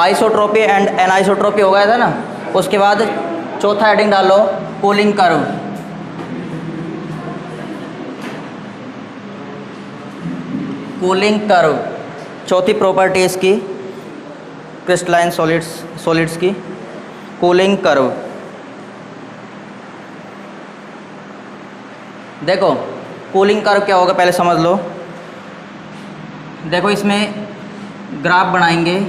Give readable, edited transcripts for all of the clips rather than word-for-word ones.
Isotropy and एनाइसोट्रोपी हो गया था ना। उसके बाद चौथा हेडिंग डालो कूलिंग कर्व। कूलिंग कर्व चौथी प्रॉपर्टी इसकी क्रिस्टलाइन सॉलिड्स की कूलिंग कर्व। देखो कूलिंग कर्व क्या होगा पहले समझ लो। देखो इसमें ग्राफ बनाएंगे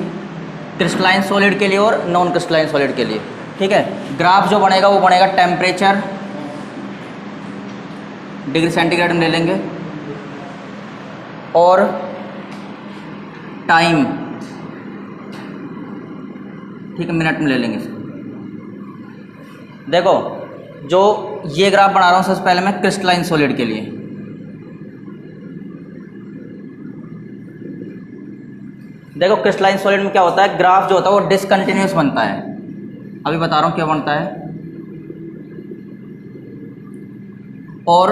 क्रिस्टलाइन सॉलिड के लिए और नॉन क्रिस्टलाइन सॉलिड के लिए, ठीक है। ग्राफ जो बनेगा वो बनेगा टेम्परेचर डिग्री सेंटीग्रेड में ले लेंगे और टाइम, ठीक है, मिनट में ले लेंगे इसको। देखो जो ये ग्राफ बना रहा हूँ सबसे पहले मैं क्रिस्टलाइन सॉलिड के लिए। देखो क्रिस्टलाइन सॉलिड में क्या होता है, ग्राफ जो होता है वो डिसकंटिन्यूअस बनता है। अभी बता रहा हूँ क्यों बनता है। और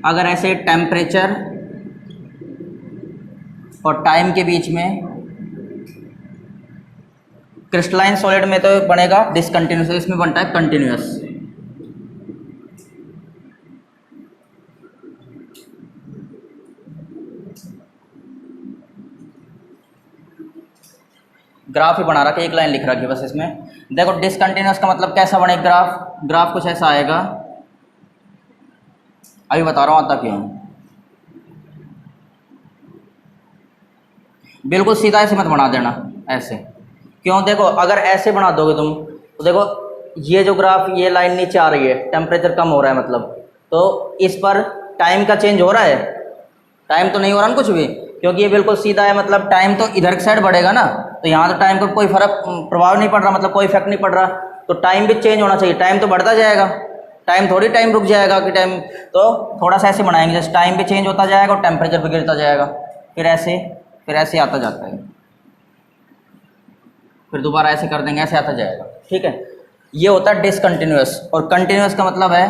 अगर ऐसे टेम्परेचर और टाइम के बीच में, क्रिस्टलाइन सॉलिड में तो बनेगा डिसकंटिन्यूअस, इसमें बनता है कंटिन्यूअस। ग्राफ ही बना रखा है, एक लाइन लिख रखी है बस इसमें। देखो डिसकंटिन्यूअस का मतलब कैसा बनेगा ग्राफ, ग्राफ कुछ ऐसा आएगा। अभी बता रहा हूँ आता क्यों। बिल्कुल सीधा ऐसे मत बना देना ऐसे, क्यों। देखो अगर ऐसे बना दोगे तुम तो देखो ये जो ग्राफ, ये लाइन नीचे आ रही है, टेम्परेचर कम हो रहा है मतलब, तो इस पर टाइम का चेंज हो रहा है, टाइम तो नहीं हो रहा ना कुछ भी, क्योंकि ये बिल्कुल सीधा है। मतलब टाइम तो इधर की साइड बढ़ेगा ना, तो यहाँ तो टाइम का कोई फर्क प्रभाव नहीं पड़ रहा, मतलब कोई इफेक्ट नहीं पड़ रहा, तो टाइम भी चेंज होना चाहिए। टाइम तो बढ़ता जाएगा, टाइम थोड़ी टाइम रुक जाएगा कि टाइम, तो थोड़ा सा ऐसे बनाएंगे जैसे टाइम भी चेंज होता जाएगा और टेम्परेचर भी गिरता जाएगा, फिर ऐसे आता जाता है, फिर दोबारा ऐसे कर देंगे, ऐसे आता जाएगा, ठीक है। ये होता है डिसकंटिन्यूअस। और कंटिन्यूअस का मतलब है,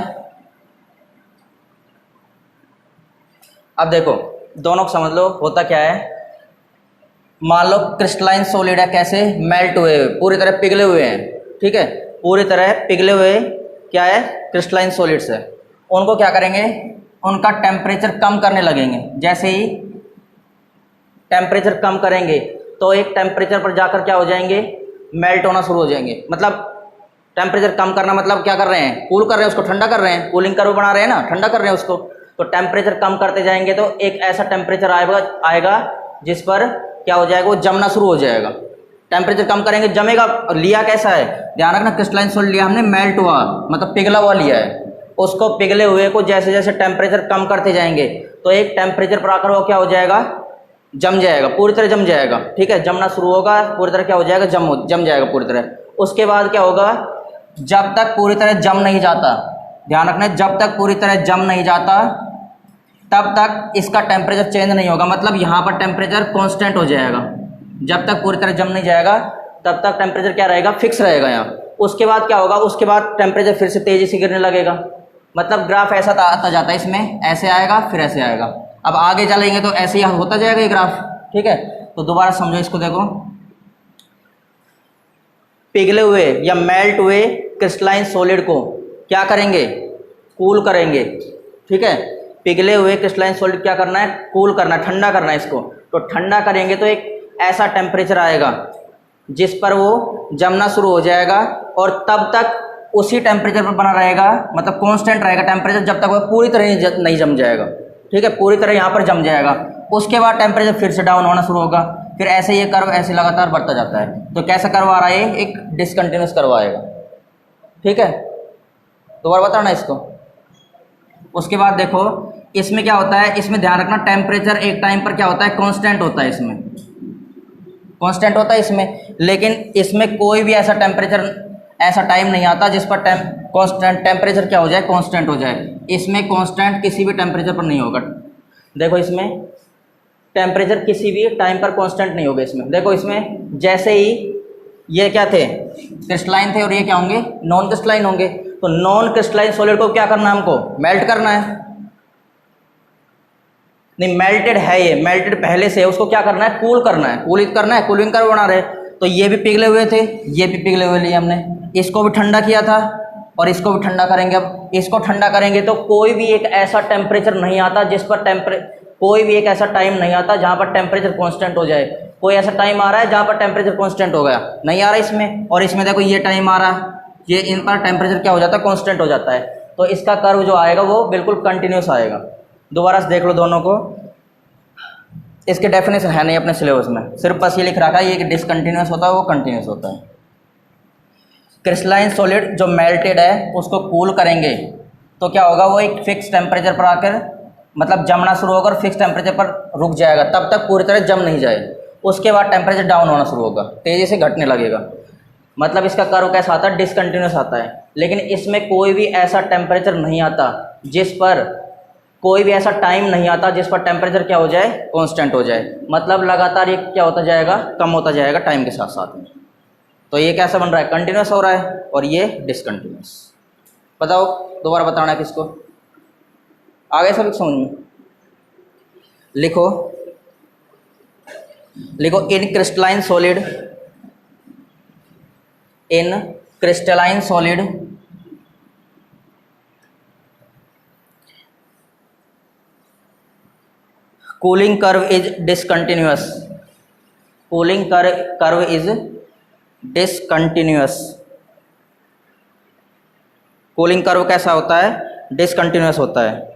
अब देखो दोनों को समझ लो होता क्या है। मान लो क्रिस्टलाइन सॉलिड है, कैसे मेल्ट हुए, पूरी तरह पिघले हुए हैं, ठीक है, पूरी तरह पिघले हुए क्या है क्रिस्टलाइन सॉलिड्स है। उनको क्या करेंगे, उनका टेम्परेचर कम करने लगेंगे। जैसे ही टेम्परेचर कम करेंगे तो एक टेम्परेचर पर जाकर क्या हो जाएंगे, मेल्ट होना शुरू हो जाएंगे। मतलब टेम्परेचर कम करना मतलब क्या कर रहे हैं, कूल कर रहे हैं उसको, ठंडा कर रहे हैं, कूलिंग कर्व बना रहे हैं ना, ठंडा कर रहे हैं उसको। तो टेम्परेचर कम करते जाएंगे तो एक ऐसा टेम्परेचर आएगा जिस पर क्या हो जाएगा, वो जमना शुरू हो जाएगा। टेम्परेचर कम करेंगे जमेगा। लिया कैसा है, ध्यान रखना, क्रिस्टलाइन सॉलिड लिया हमने मेल्ट हुआ, मतलब पिघला हुआ लिया है। उसको पिघले हुए को जैसे जैसे टेम्परेचर कम करते जाएंगे तो एक टेम्परेचर पर आकर वो क्या हो जाएगा, जम जाएगा, पूरी तरह जम जाएगा, ठीक है। जमना शुरू होगा, पूरी तरह क्या हो जाएगा, जम जाएगा पूरी तरह। उसके बाद क्या होगा, जब तक पूरी तरह जम नहीं जाता, ध्यान रखना, जब तक पूरी तरह जम नहीं जाता तब तक इसका टेम्परेचर चेंज नहीं होगा। मतलब यहाँ पर टेम्परेचर कांस्टेंट हो जाएगा। जब तक पूरी तरह जम नहीं जाएगा तब तक टेम्परेचर क्या रहेगा, फिक्स रहेगा यहाँ। उसके बाद क्या होगा, उसके बाद टेम्परेचर फिर से तेज़ी से गिरने लगेगा। मतलब ग्राफ ऐसा आता जाता है, इसमें ऐसे आएगा फिर ऐसे आएगा। अब आगे चलेंगे तो ऐसे ही होता जाएगा ये ग्राफ, ठीक है। तो दोबारा समझो इसको, देखो पिघले हुए या मेल्ट हुए क्रिस्टलाइन सॉलिड को क्या करेंगे, कूल करेंगे, ठीक है। पिघले हुए क्रिस्टलाइन सॉलिड क्या करना है, कूल करना है, ठंडा करना है इसको। तो ठंडा करेंगे तो एक ऐसा टेम्परेचर आएगा जिस पर वो जमना शुरू हो जाएगा और तब तक उसी टेम्परेचर पर बना रहेगा, मतलब कांस्टेंट रहेगा टेम्परेचर जब तक वो पूरी तरह नहीं जम जाएगा, ठीक है, पूरी तरह यहाँ पर जम जाएगा। उसके बाद टेम्परेचर फिर से डाउन होना शुरू होगा, फिर ऐसे ये कर्व ऐसे लगातार बढ़ता जाता है। तो कैसा कर्व आ रहा है, एक डिसकंटिन्यूअस कर्व आएगा, ठीक है। दोबारा बताना इसको। उसके बाद देखो इसमें क्या होता है, इसमें ध्यान रखना, टेम्परेचर एक टाइम पर क्या होता है, कांस्टेंट होता है, इसमें कांस्टेंट होता है इसमें। लेकिन इसमें कोई भी ऐसा टेम्परेचर, ऐसा टाइम नहीं आता जिस पर कांस्टेंट टेम्परेचर क्या हो जाए, कांस्टेंट हो जाए। इसमें कांस्टेंट किसी भी टेम्परेचर पर नहीं होगा। देखो इसमें टेम्परेचर किसी भी टाइम पर कांस्टेंट नहीं होगा। इसमें देखो, इसमें जैसे ही ये क्या थे, क्रिस्टलाइन थे, और ये क्या होंगे, नॉन क्रिस्टलाइन होंगे। तो नॉन क्रिस्टलाइन सॉलिड को क्या करना है, हमको मेल्ट करना है। नहीं मेल्टेड है, ये मेल्टेड पहले से है, उसको क्या करना है, कूल करना है, कूलिंग करना है, कूलिंग कर्व बना रहे। तो ये भी पिघले हुए थे, ये भी पिघले हुए लिए हमने, इसको भी ठंडा किया था और इसको भी ठंडा करेंगे। अब इसको ठंडा करेंगे तो कोई भी एक ऐसा टेम्परेचर नहीं आता जिस पर कोई भी एक ऐसा टाइम नहीं आता जहाँ पर टेम्परेचर कांस्टेंट हो जाए। कोई ऐसा टाइम आ रहा है जहाँ पर टेम्परेचर कांस्टेंट हो गया, नहीं आ रहा इसमें। और इसमें देखो ये टाइम आ रहा है, ये इन पर टेम्परेचर क्या हो जाता है, कांस्टेंट हो जाता है। तो इसका कर्व जो आएगा वो बिल्कुल कंटिन्यूस आएगा। दोबारा से देख लो दोनों को, इसके डेफिनेशन है नहीं अपने सिलेबस में, सिर्फ बस ये लिख रखा है, ये डिसकंटिन्यूस होता है वो कंटिन्यूस होता है। क्रिस्टलाइन सॉलिड जो मेल्टेड है उसको कूल करेंगे तो क्या होगा, वो एक फिक्स टेम्परेचर पर आकर मतलब जमना शुरू होगा और फिक्स टेम्परेचर पर रुक जाएगा, तब तक पूरी तरह जम नहीं जाए। उसके बाद टेम्परेचर डाउन होना शुरू होगा, तेज़ी से घटने लगेगा। मतलब इसका कर्व कैसा आता है, डिसकंटिन्यूस आता है। लेकिन इसमें कोई भी ऐसा टेम्परेचर नहीं आता जिस पर, कोई भी ऐसा टाइम नहीं आता जिस पर टेम्परेचर क्या हो जाए, कांस्टेंट हो जाए। मतलब लगातार ये क्या होता जाएगा, कम होता जाएगा टाइम के साथ साथ में। तो ये कैसा बन रहा है, कंटिन्यूस हो रहा है, और ये डिसकंटिन्यूस। बताओ, दोबारा बताना है किसको, आगे सभी समझ में। लिखो लिखो, in crystalline solid, in crystalline solid cooling curve is discontinuous, cooling curve is discontinuous. Cooling curve कैसा होता है, डिसकंटिन्यूअस होता है।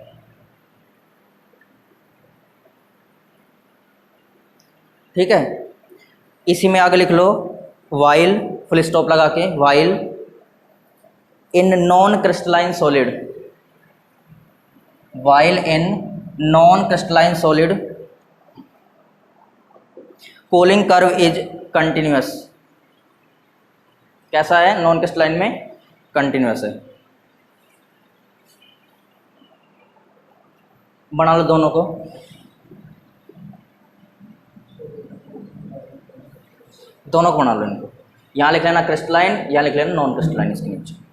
ठीक है, इसी में आगे लिख लो, वाइल फुल स्टॉप लगा के, while in non crystalline solid, while in non crystalline solid cooling curve is continuous. कैसा है, नॉन क्रिस्टलाइन में कंटिन्यूअस है। बना लो दोनों को, दोनों को बना लो इनको। यहाँ लिख लेना क्रिस्टलाइन, यहाँ लिख लेना नॉन क्रिस्टलाइन इसके नीचे।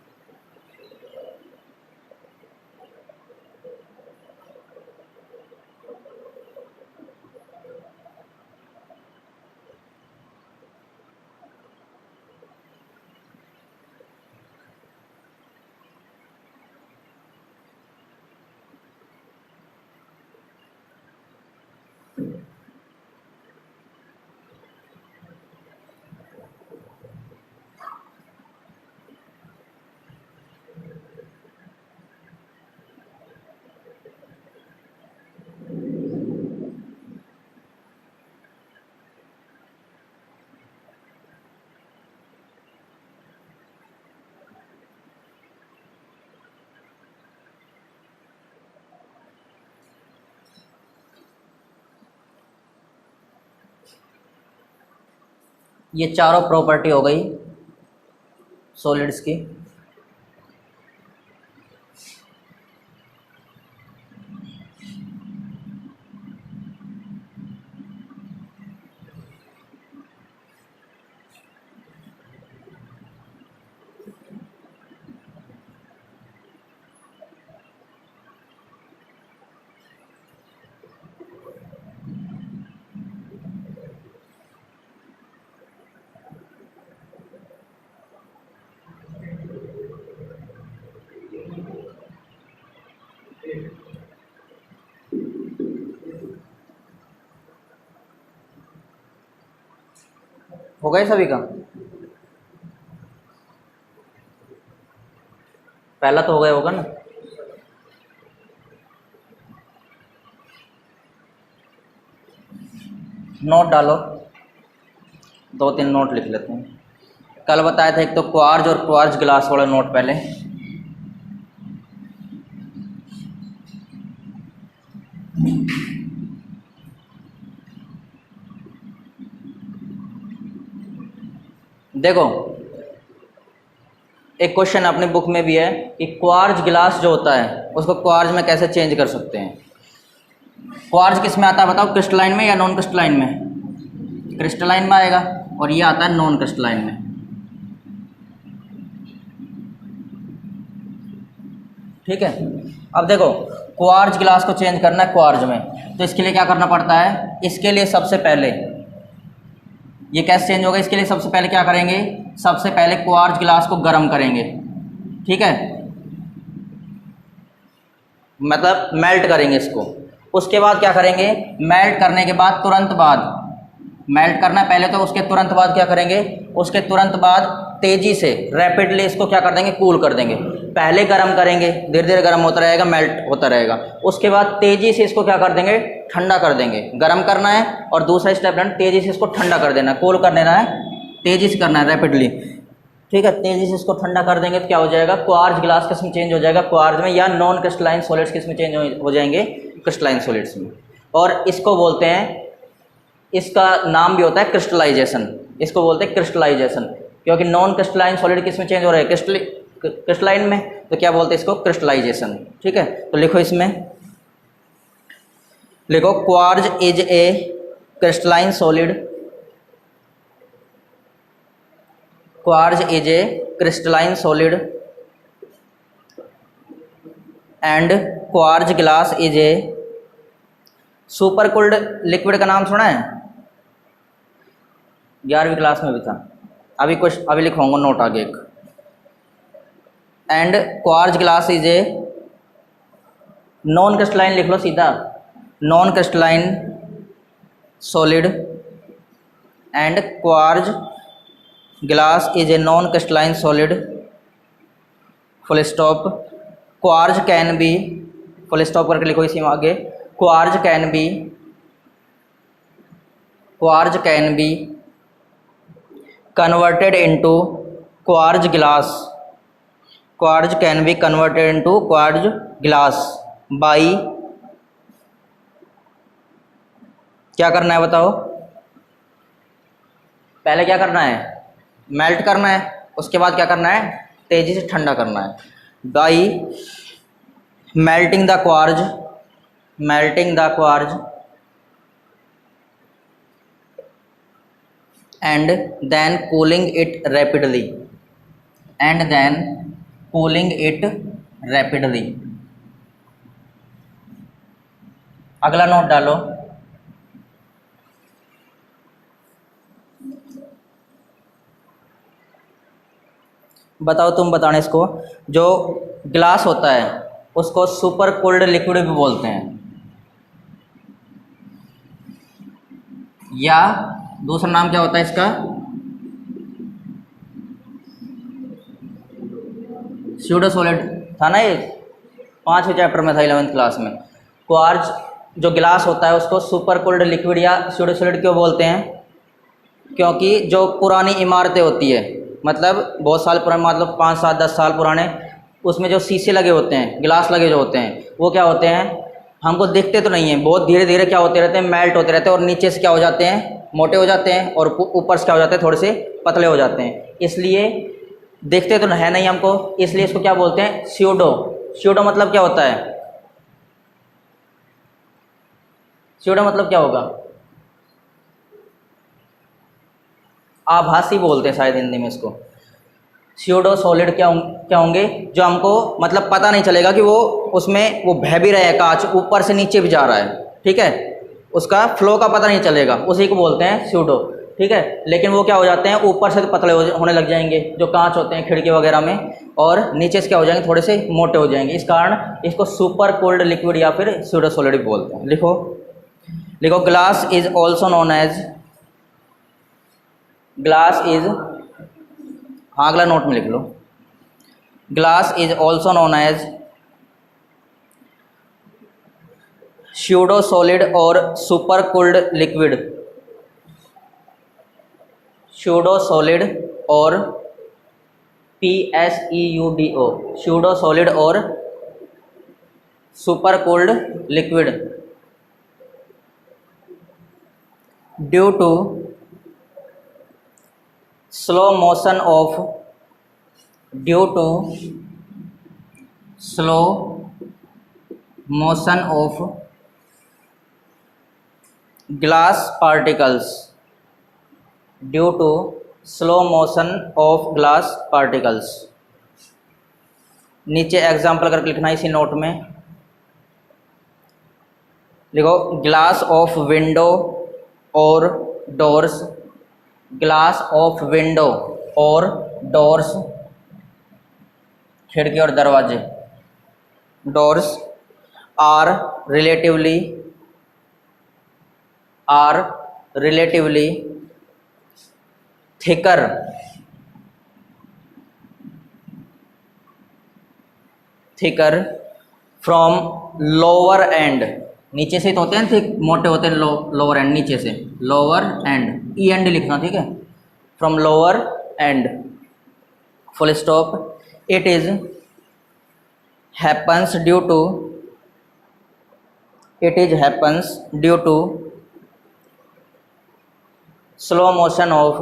ये चारों प्रॉपर्टी हो गई सॉलिड्स की। हो गए सभी का, पहला तो हो गया होगा ना। नोट डालो, 2-3 नोट लिख लेते हैं। कल बताया था एक तो क्वार्ज और क्वार्ज ग्लास वाला नोट पहले। देखो एक क्वेश्चन अपनी बुक में भी है कि क्वार्ज ग्लास जो होता है उसको क्वार्ज में कैसे चेंज कर सकते हैं। क्वार्ज किस में आता है बताओ, क्रिस्टलाइन में या नॉन क्रिस्टलाइन में? क्रिस्टलाइन में आएगा, और ये आता है नॉन क्रिस्टलाइन में। ठीक है, अब देखो क्वार्ज ग्लास को चेंज करना है क्वार्ज में, तो इसके लिए क्या करना पड़ता है, इसके लिए सबसे पहले ये कैसे चेंज होगा, इसके लिए सबसे पहले क्या करेंगे, सबसे पहले क्वार्ज ग्लास को गर्म करेंगे, ठीक है, मतलब मेल्ट करेंगे इसको। उसके बाद क्या करेंगे, मेल्ट करने के बाद तुरंत बाद, मेल्ट करना पहले तो उसके तुरंत बाद क्या करेंगे, उसके तुरंत बाद तेज़ी से रैपिडली इसको क्या कर देंगे, कूल कर देंगे। पहले गर्म करेंगे, धीरे धीरे गर्म होता रहेगा, मेल्ट होता रहेगा, उसके बाद तेज़ी से इसको क्या कर देंगे, ठंडा कर देंगे। गर्म करना है और दूसरा स्टेप लेना, तेज़ी से इसको ठंडा कर देना, कूल कर देना है, तेज़ी से करना है, रैपिडली, ठीक है। तेज़ी से इसको ठंडा कर देंगे तो क्या हो जाएगा, क्वार्ज ग्लास किस में चेंज हो जाएगा, क्वार्ज में, या नॉन क्रिस्टलाइन सॉलिड्स किस में चेंज हो जाएंगे, क्रिस्टलाइन सॉलिड्स में। और इसको बोलते हैं, इसका नाम भी होता है क्रिस्टलाइजेशन, इसको बोलते हैं क्रिस्टलाइजेशन, क्योंकि नॉन क्रिस्टलाइन सॉलिड किस में चेंज हो रहा है, क्रिस्टलाइन में, तो क्या बोलते हैं इसको, क्रिस्टलाइजेशन, ठीक है। तो लिखो इसमें, लिखो quartz is a crystalline solid, quartz is a crystalline solid and quartz glass is a super cold liquid. का नाम सुना है, 11वीं क्लास में भी था, अभी लिखवाऊंगा नोट आगे एक। And quartz glass is a non crystalline, लिख लो सीधा, non crystalline solid and quartz glass is a non crystalline solid, full stop. Quartz can be, full stop करके लिखो इसी में आगे, quartz can be converted into quartz glass, quartz can be converted into quartz glass by, क्या करना है बताओ, पहले क्या करना है, मेल्ट करना है, उसके बाद क्या करना है, तेजी से ठंडा करना है, by melting the quartz and then cooling it rapidly, अगला नोट डालो। बताओ तुम बताना इसको, जो ग्लास होता है उसको सुपर कोल्ड लिक्विड भी बोलते हैं, या दूसरा नाम क्या होता है इसका, स्यूडो सॉलिड था ना, ये 5वें चैप्टर में था 11th क्लास में। क्वार्ट्ज जो ग्लास होता है उसको सुपर कोल्ड लिक्विड या स्यूडो सॉलिड क्यों बोलते हैं, क्योंकि जो पुरानी इमारतें होती है, मतलब बहुत साल पुराने, मतलब 5, 7, 10 साल पुराने, उसमें जो शीशे लगे होते हैं, ग्लास लगे जो होते हैं, वो क्या होते हैं, हमको दिखते तो नहीं हैं, बहुत धीरे धीरे क्या होते रहते हैं, मेल्ट होते रहते हैं, और नीचे से क्या हो जाते हैं, मोटे हो जाते हैं, और ऊपर से क्या हो जाते हैं, थोड़े से पतले हो जाते हैं, इसलिए दिखते तो है नहीं हमको, इसलिए इसको क्या बोलते हैं, स्यूडो मतलब क्या होता है, स्यूडो मतलब क्या होगा, आभासी बोलते हैं शायद हिंदी में इसको। स्यूडो सॉलिड क्या होंगे, जो हमको मतलब पता नहीं चलेगा कि वो उसमें वो बह भी रहा है, कांच ऊपर से नीचे भी जा रहा है, ठीक है, उसका फ्लो का पता नहीं चलेगा, उसी को बोलते हैं स्यूडो, ठीक है। लेकिन वो क्या हो जाते हैं, ऊपर से तो पतले होने लग जाएंगे जो कांच होते हैं खिड़की वगैरह में, और नीचे से क्या हो जाएंगे, थोड़े से मोटे हो जाएंगे, इस कारण इसको सुपर कोल्ड लिक्विड या फिर स्यूडो सॉलिड भी बोलते हैं। लिखो glass is also known as, glass is, हाँ अगला नोट में लिख लो, glass is also known as pseudo solid और super cold liquid, pseudo solid और PSEUDO, स्यूडो सॉलिड और super cold liquid, due to slow motion of glass particles, due to slow motion of glass particles. नीचे example करके लिखना इसी note में, लिखो glass of window और डोर्स, ग्लास ऑफ विंडो और डोर्स, खिड़की और दरवाजे, doors are relatively thicker from lower end, नीचे से तो होते हैं थिक, मोटे होते हैं लोअर एंड, नीचे से लोअर एंड, ई एंड लिखना, ठीक है, from lower and, full stop, it is happens due to slow motion of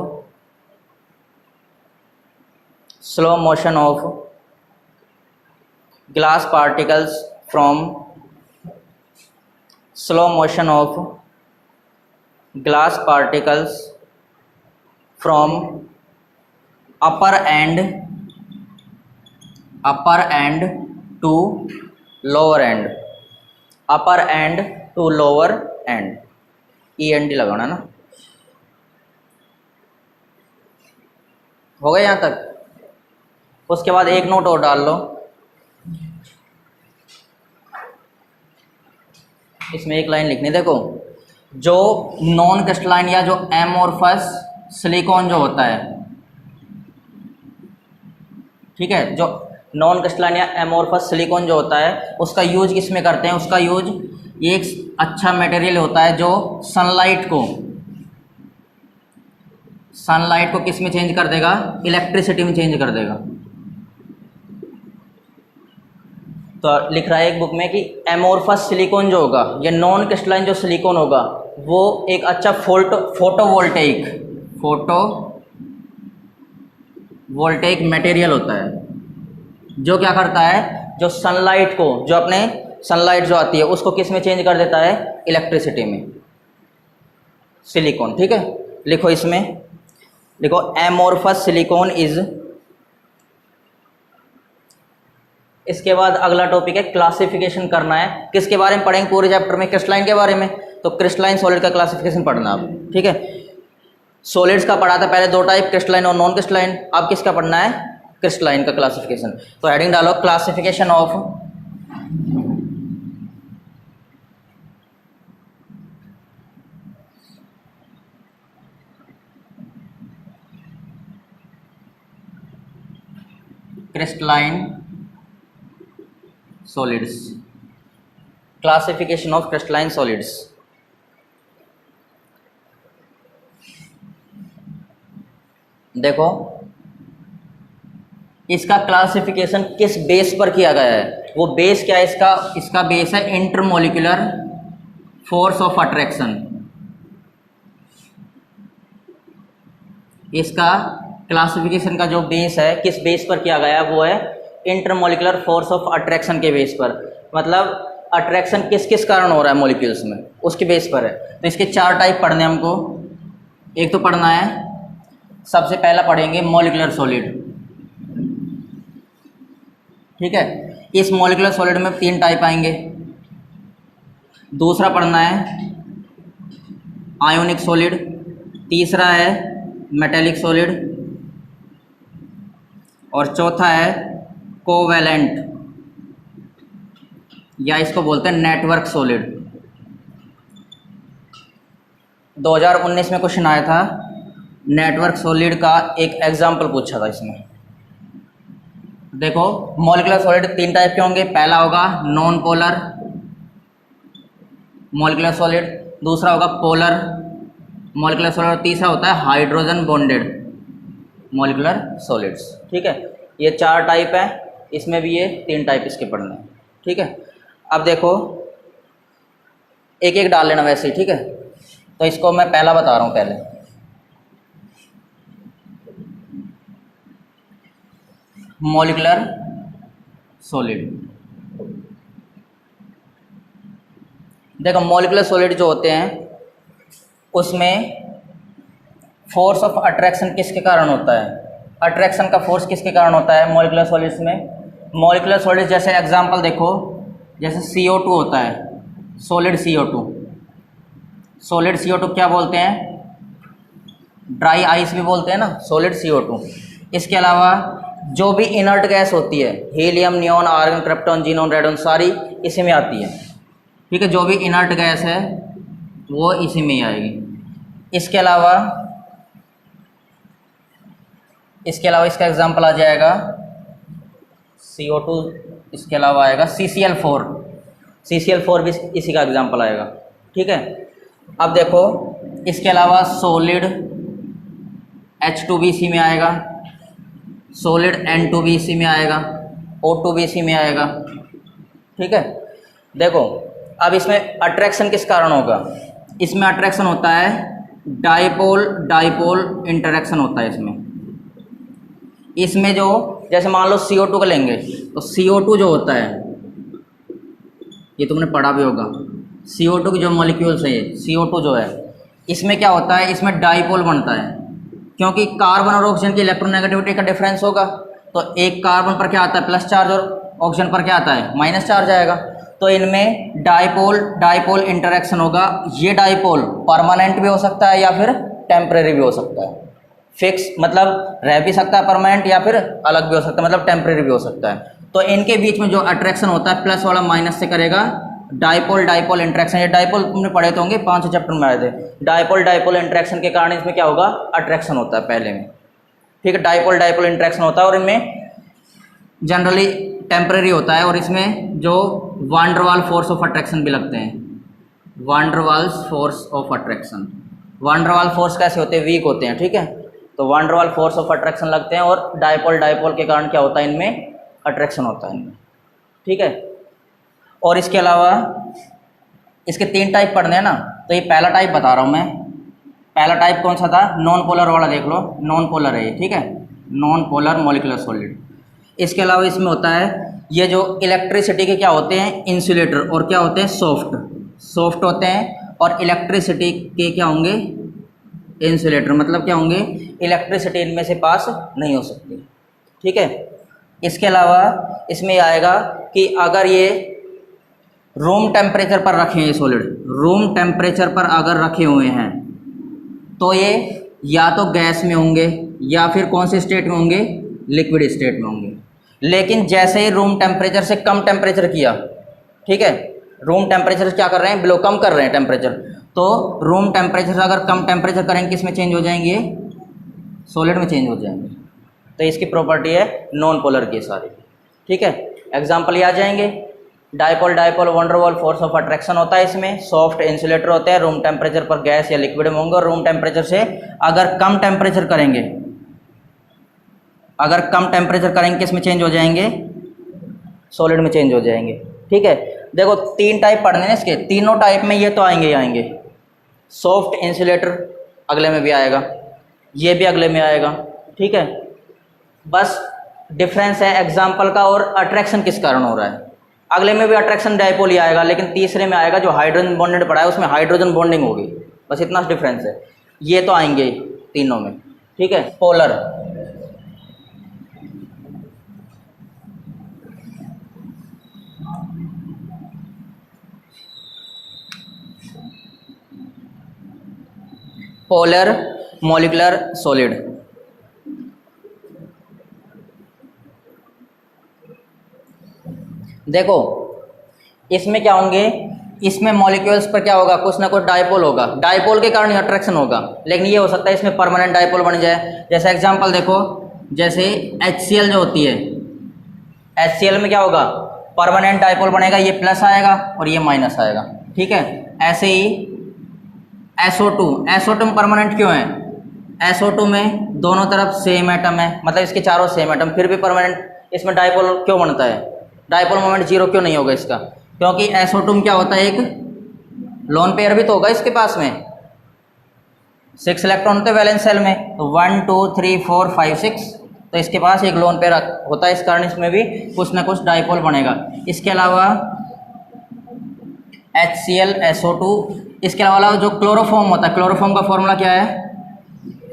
glass particles from upper end to lower end, E N D लगाना ना। हो गया यहाँ तक? उसके बाद एक नोट और डाल लो, इसमें एक लाइन लिखनी, देखो जो नॉन क्रिस्टलाइन या जो एमोर्फस सिलिकॉन जो होता है, ठीक है, जो नॉन क्रिस्टलाइन या एमोर्फस सिलिकॉन जो होता है उसका यूज किस में करते हैं? उसका यूज, ये एक अच्छा मटेरियल होता है जो सनलाइट को किस में चेंज कर देगा? इलेक्ट्रिसिटी में चेंज कर देगा। तो लिख रहा है एक बुक में कि एमोर्फस सिलिकॉन जो होगा या नॉन क्रिस्टलाइन जो सिलिकॉन होगा वो एक अच्छा फोटोवोल्टेइक मटेरियल होता है, जो क्या करता है, जो सनलाइट को, जो अपने सनलाइट जो आती है उसको किस में चेंज कर देता है? इलेक्ट्रिसिटी में, सिलिकॉन, ठीक है। लिखो इसमें, लिखो एमोर्फस सिलिकॉन इज, इसके बाद अगला टॉपिक है क्लासिफिकेशन करना है, किसके बारे में पढ़ेंगे पूरे चैप्टर में? क्रिस्टलाइन के बारे में। तो क्रिस्टलाइन सॉलिड का क्लासिफिकेशन पढ़ना आप, ठीक है। सॉलिड्स का पढ़ा था पहले दो टाइप, क्रिस्टलाइन और नॉन क्रिस्टलाइन, अब किसका पढ़ना है? क्रिस्टलाइन का क्लासिफिकेशन। तो हेडिंग डालो classification of crystalline solids, classification of crystalline solids. देखो इसका क्लासिफिकेशन किस बेस पर किया गया है? वो बेस क्या है इसका? इसका बेस है इंटरमोलिकुलर फोर्स ऑफ अट्रैक्शन। इसका क्लासिफिकेशन का जो बेस है, किस बेस पर किया गया है? वो है इंटरमोलिकुलर फोर्स ऑफ अट्रैक्शन के बेस पर। मतलब अट्रैक्शन किस किस कारण हो रहा है मॉलिक्यूल्स में, उसके बेस पर है। तो इसके चार टाइप पढ़ने हमको। एक तो पढ़ना है, सबसे पहला पढ़ेंगे मॉलिक्यूलर सॉलिड, ठीक है। इस मॉलिक्यूलर सॉलिड में तीन टाइप आएंगे। दूसरा पढ़ना है आयोनिक सॉलिड, तीसरा है मेटेलिक सॉलिड, और चौथा है कोवैलेंट, या इसको बोलते हैं नेटवर्क सॉलिड। 2019 में क्वेश्चन आया था, नेटवर्क सॉलिड का एक एग्जाम्पल पूछा था इसमें। देखो मॉलिक्यूलर सॉलिड तीन टाइप के होंगे। पहला होगा नॉन पोलर मॉलिक्यूलर सॉलिड, दूसरा होगा पोलर मॉलिक्यूलर सॉलिड, और तीसरा होता है हाइड्रोजन बॉन्डेड मॉलिक्यूलर सॉलिड्स, ठीक है। ये चार टाइप है, इसमें भी ये तीन टाइप इसके पढ़ने हैं, ठीक है। अब देखो एक एक डाल लेना वैसे ही, ठीक है। तो इसको मैं पहला बता रहा हूँ पहले। मॉलिक्यूलर सॉलिड, देखो मॉलिक्यूलर सॉलिड जो होते हैं उसमें फोर्स ऑफ अट्रैक्शन किसके कारण होता है? अट्रैक्शन का फोर्स किसके कारण होता है मॉलिक्यूलर सॉलिड्स में? मॉलिक्यूलर सॉलिड्स जैसे एग्जांपल देखो, जैसे CO2 होता है, सॉलिड CO2। सॉलिड CO2 क्या बोलते हैं? ड्राई आइस भी बोलते हैं ना, सॉलिड CO2। इसके अलावा जो भी इनर्ट गैस होती है, helium, neon, argon, krypton, xenon, radon, सारी इसी में आती है। ठीक है, जो भी इनर्ट गैस है वो इसी में ही आएगी। इसके अलावा इसका एग्जांपल आ जाएगा CO2। इसके अलावा आएगा CCl4। CCl4 भी इसी का एग्जांपल आएगा। ठीक है, अब देखो इसके अलावा सॉलिड H2 भी इसी में आएगा, सॉलिड N2 भी इसी में आएगा, O2 भी इसी में आएगा। ठीक है, देखो अब इसमें अट्रैक्शन किस कारण होगा? इसमें अट्रैक्शन होता है डाइपोल डाइपोल इंटरेक्शन होता है इसमें जो जैसे मान लो CO2 का लेंगे तो CO2 जो होता है, ये तुमने पढ़ा भी होगा, CO2 की जो मॉलिक्यूल्स है, CO2 जो है, इसमें क्या होता है, इसमें डाइपोल बनता है। क्योंकि कार्बन और ऑक्सीजन की इलेक्ट्रोनेगेटिविटी का डिफरेंस होगा, तो एक कार्बन पर क्या आता है प्लस चार्ज और ऑक्सीजन पर क्या आता है माइनस चार्ज आएगा। तो इनमें डाइपोल डाइपोल इंटरेक्शन होगा। ये डाइपोल परमानेंट भी हो सकता है या फिर टेम्परेरी भी हो सकता है। फिक्स मतलब रह भी सकता है परमानेंट, या फिर अलग भी हो सकता है मतलब टेम्परेरी भी हो सकता है। तो इनके बीच में जो अट्रैक्शन होता है प्लस वाला माइनस से करेगा, डाइपोल डाइपोल इंटरेक्शन। ये डाइपोल तुमने पढ़े तो होंगे, 5 चैप्टर में आए थे। डाइपोल डाइपोल इंटरेक्शन के कारण इसमें क्या होगा, अट्रैक्शन होता है पहले में। ठीक है, डाइपोल डाइपोल इंटरेक्शन होता है और इनमें जनरली टेम्परेरी होता है। और इसमें जो वान der Waals force of attraction भी लगते हैं, van der Waals force of attraction. Van der Waals force कैसे होते हैं, वीक होते हैं। ठीक है, तो वान der Waals force of attraction लगते हैं और डाइपोल डाइपोल के कारण क्या होता है, इनमें अट्रैक्शन होता है इनमें। ठीक है, और इसके अलावा इसके 3 टाइप पढ़ने हैं ना, तो ये पहला टाइप बता रहा हूँ मैं। पहला टाइप कौन सा था, नॉन पोलर वाला, देख लो नॉन पोलर है ये। ठीक है, नॉन पोलर मॉलिक्यूलर सॉलिड। इसके अलावा इसमें होता है ये जो इलेक्ट्रिसिटी के क्या होते हैं, इंसुलेटर, और क्या होते हैं सॉफ्ट, सॉफ्ट होते हैं। और इलेक्ट्रिसिटी के क्या होंगे, इंसुलेटर, मतलब क्या होंगे, इलेक्ट्रिसिटी इनमें से पास नहीं हो सकती। ठीक है, इसके अलावा इसमें आएगा कि अगर ये रूम टेम्परेचर पर रखे हैं, सॉलिड रूम टेम्परेचर पर अगर रखे हुए हैं तो ये या तो गैस में होंगे या फिर कौन से स्टेट में होंगे, लिक्विड स्टेट में होंगे। लेकिन जैसे ही रूम टेम्परेचर से कम टेम्परेचर किया, ठीक है, रूम टेम्परेचर से क्या कर रहे हैं, बिलो कम कर रहे हैं टेम्परेचर, तो रूम टेम्परेचर से अगर कम टेम्परेचर करेंगे किस में चेंज हो जाएंगे, सॉलिड में चेंज हो जाएंगे। तो इसकी प्रॉपर्टी है नॉन पोलर की सारी। ठीक है, एग्जाम्पल ये आ जाएंगे, dipole dipole one der Waals force of attraction होता है इसमें, सॉफ्ट इंसुलेटर होते हैं, रूम टेम्परेचर पर गैस या लिक्विड में होंगे, और रूम टेम्परेचर से अगर कम टेम्परेचर करेंगे, अगर कम टेम्परेचर करेंगे किस में चेंज हो जाएंगे, सॉलिड में चेंज हो जाएंगे। ठीक है, देखो 3 टाइप पढ़ने हैं इसके, तीनों टाइप में ये तो आएंगे ही आएंगे। सॉफ्ट इंसुलेटर अगले में भी आएगा, ये भी अगले में आएगा। ठीक है, बस डिफरेंस है एग्जाम्पल का और अट्रैक्शन किस कारण हो रहा है। अगले में भी अट्रैक्शन डाइपोल ही आएगा, लेकिन तीसरे में आएगा जो हाइड्रोजन बॉन्डेड पड़ा है उसमें हाइड्रोजन बॉन्डिंग होगी, बस इतना डिफरेंस है। ये तो आएंगे ही तीनों में। ठीक है, पोलर, पोलर मॉलिक्यूलर सॉलिड। देखो इसमें क्या होंगे, इसमें मॉलिक्यूल्स पर क्या होगा, कुछ ना कुछ डाइपोल होगा, डाइपोल के कारण अट्रैक्शन होगा। लेकिन ये हो सकता है इसमें परमानेंट डाइपोल बन जाए। जैसे एग्जांपल देखो, जैसे HCl जो होती है, HCl में क्या होगा, परमानेंट डाइपोल बनेगा, ये प्लस आएगा और ये माइनस आएगा। ठीक है, ऐसे ही SO2 में परमानेंट क्यों है, SO2 में दोनों तरफ सेम एटम है, मतलब इसके चारों सेम एटम, फिर भी परमानेंट इसमें डाइपोल क्यों बनता है, डाइपोल मोमेंट 0 क्यों नहीं होगा इसका, क्योंकि SO2 में क्या होता है, एक लोन पेयर भी तो होगा इसके पास में, 6 इलेक्ट्रॉन होते हैं वैलेंस सेल में, तो 1 2 3 4 5 6, तो इसके पास एक लोन पेयर होता है, इस कारण इसमें भी कुछ ना कुछ डाइपोल बनेगा। इसके अलावा HCl SO2, इसके अलावा जो क्लोरोफॉर्म होता है, क्लोरोफॉर्म का फॉर्मूला क्या है,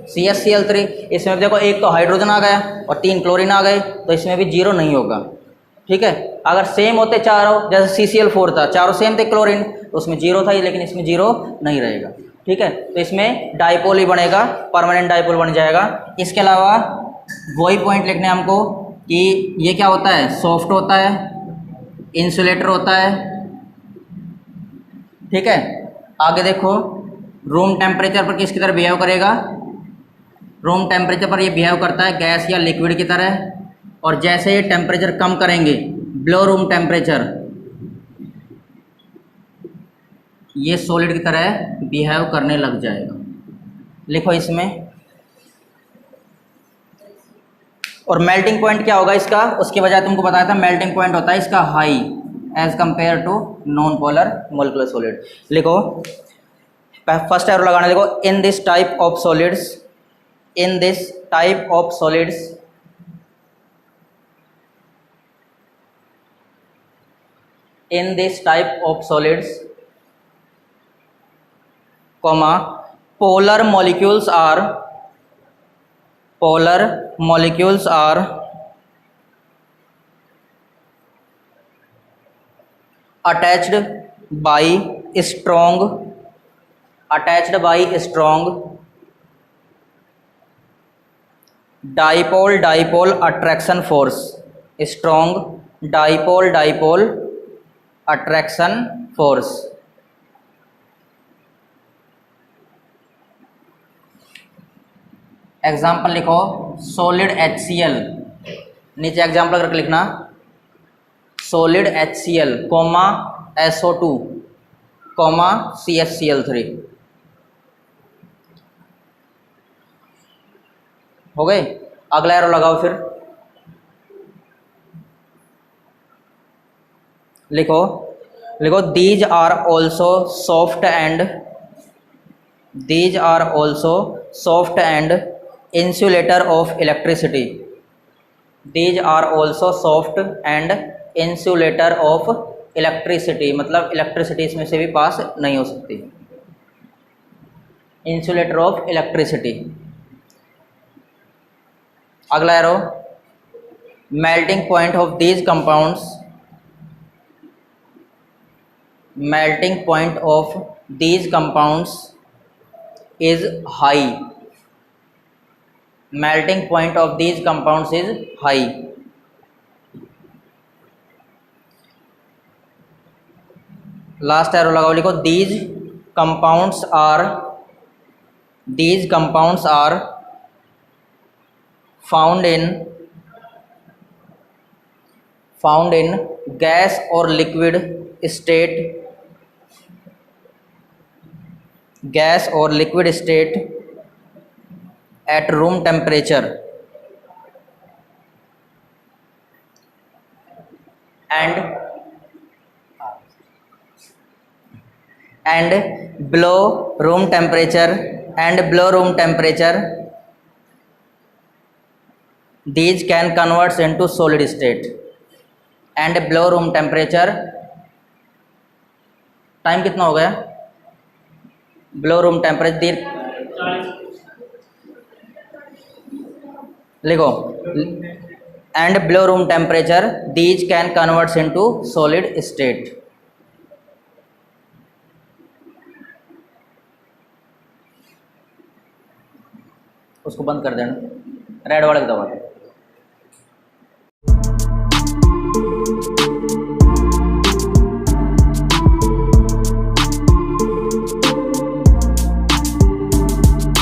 CH Cl3। इसमें देखो एक तो हाइड्रोजन आ गया और 3 क्लोरीन आ गए, तो इसमें भी 0 नहीं होगा। ठीक है। अगर सेम होते चारों, जैसे CCl4 था, चारों सेम थे क्लोरीन, तो उसमें जीरो था, लेकिन इसमें जीरो नहीं रहेगा। ठीक है, तो इसमें डाइपोल ही बनेगा, परमानेंट डाइपोल बन जाएगा। इसके अलावा वही पॉइंट लिखने हमको कि ये क्या होता है, सॉफ्ट होता है, इंसुलेटर होता है। ठीक है, आगे देखो, रूम टेम्परेचर पर किसकी तरह बिहेव करेगा, रूम टेम्परेचर पर ये बिहेव करता है गैस या लिक्विड की तरह। और जैसे ये टेम्परेचर कम करेंगे, बिलो रूम टेम्परेचर, ये सॉलिड की तरह बिहेव करने लग जाएगा। लिखो इसमें। और मेल्टिंग पॉइंट क्या होगा इसका, उसकी वजह तुमको बताया था, मेल्टिंग पॉइंट होता है इसका high as compared to non polar molecular solid. लिखो, फर्स्ट एरो लगाना, देखो, in this type of solids, in this type of solids, in this type of solids, comma, polar molecules are attached by strong dipole attraction force, strong dipole attraction force। Example लिखो, solid HCl, नीचे example करके लिखना, solid HCl, coma SO2, coma CHCl3। हो गए। अगला arrow लगाओ फिर। लिखो, these are also soft and insulator of electricity, these are also soft and insulator of electricity, मतलब इलेक्ट्रिसिटी इसमें से भी पास नहीं हो सकती, insulator of electricity। अगला arrow, melting point of these compounds is high, melting point of these compounds is high। Last arrow लगाओ, लिखो, these compounds are found in gas or liquid state at room temperature and below room temperature, these can convert into solid state, and below room temperature, time कितना हो गया, below room temperature, लिखो, and below room temperature these can convert into solid state। उसको बंद कर देना, red वाले को दबा दो।